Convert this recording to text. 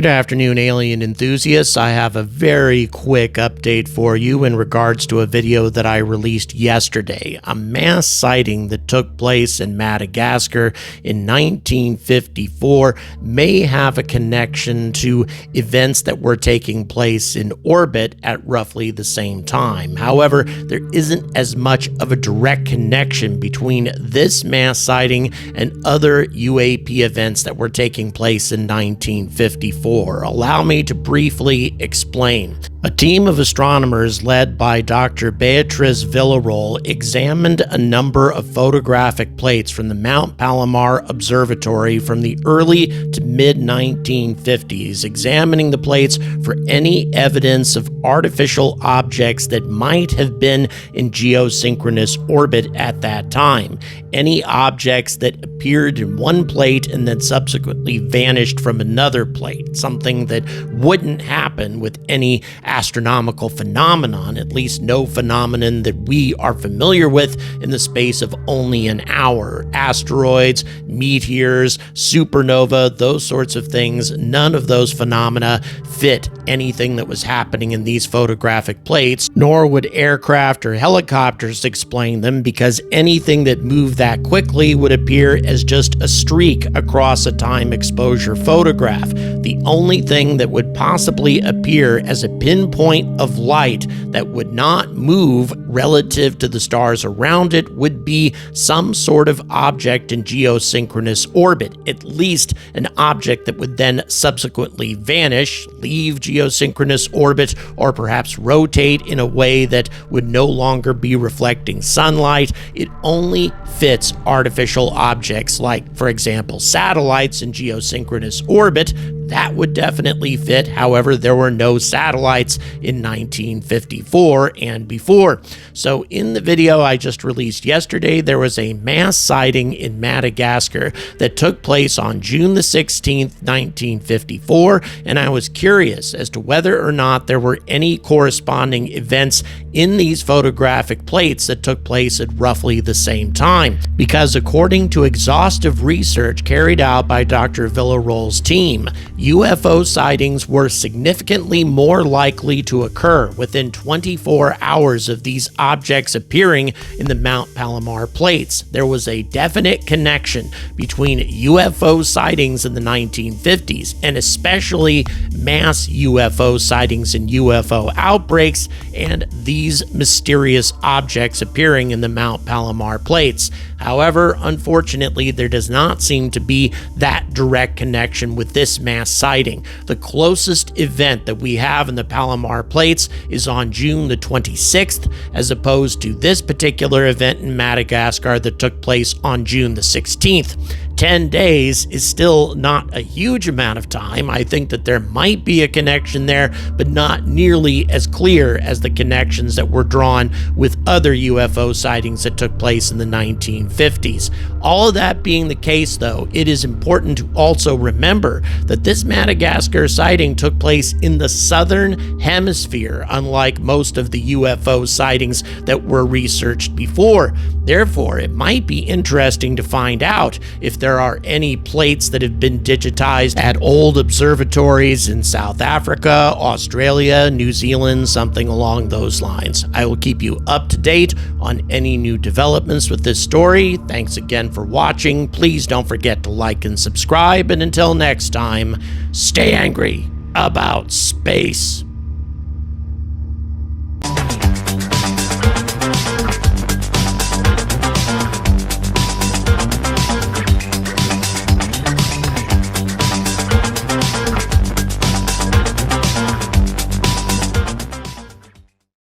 Good afternoon, alien enthusiasts. I have a very quick update for you in regards to a video that I released yesterday. A mass sighting that took place in Madagascar in 1954 may have a connection to events that were taking place in orbit at roughly the same time. However, there isn't as much of a direct connection between this mass sighting and other UAP events that were taking place in 1954. Allow me to briefly explain. A team of astronomers led by Dr. Beatriz Villarroel examined a number of photographic plates from the Mount Palomar Observatory from the early to mid-1950s, examining the plates for any evidence of artificial objects that might have been in geosynchronous orbit at that time. Any objects that appeared in one plate and then subsequently vanished from another plate, something that wouldn't happen with any astronomical phenomenon, at least no phenomenon that we are familiar with in the space of only an hour. Asteroids, meteors, supernova, those sorts of things, none of those phenomena fit anything that was happening in these photographic plates, nor would aircraft or helicopters explain them, because anything that moved that quickly would appear as just a streak across a time exposure photograph. The only thing that would possibly appear as a pinpoint of light that would not move relative to the stars around it would be some sort of object in geosynchronous orbit, at least an object that would then subsequently vanish, leave geosynchronous orbit, or perhaps rotate in a way that would no longer be reflecting sunlight. It only fits artificial objects like, for example, satellites in geosynchronous orbit. That would definitely fit. However, there were no satellites in 1954 and before. So in the video I just released yesterday, there was a mass sighting in Madagascar that took place on June the 16th, 1954, and I was curious as to whether or not there were any corresponding events in these photographic plates that took place at roughly the same time. Because according to exhaustive research carried out by Dr. Villarroel's team, UFO sightings were significantly more likely to occur within 24 hours of these objects appearing in the Mount Palomar plates. There was a definite connection between UFO sightings in the 1950s, and especially mass UFO sightings and UFO outbreaks, and these mysterious objects appearing in the Mount Palomar plates. However, unfortunately, there does not seem to be that direct connection with this mass sighting. The closest event that we have in the Palomar plates is on June the 26th, as opposed to this particular event in Madagascar that took place on June the 16th. 10 days is still not a huge amount of time. I think that there might be a connection there, but not nearly as clear as the connections that were drawn with other UFO sightings that took place in the 1950s. All of that being the case, though, it is important to also remember that this Madagascar sighting took place in the southern hemisphere, unlike most of the UFO sightings that were researched before. Therefore, it might be interesting to find out if there are any plates that have been digitized at old observatories in South Africa, Australia, New Zealand, something along those lines. I will keep you up to date on any new developments with this story. Thanks again for watching. Please don't forget to like and subscribe, and until next time, stay angry about space.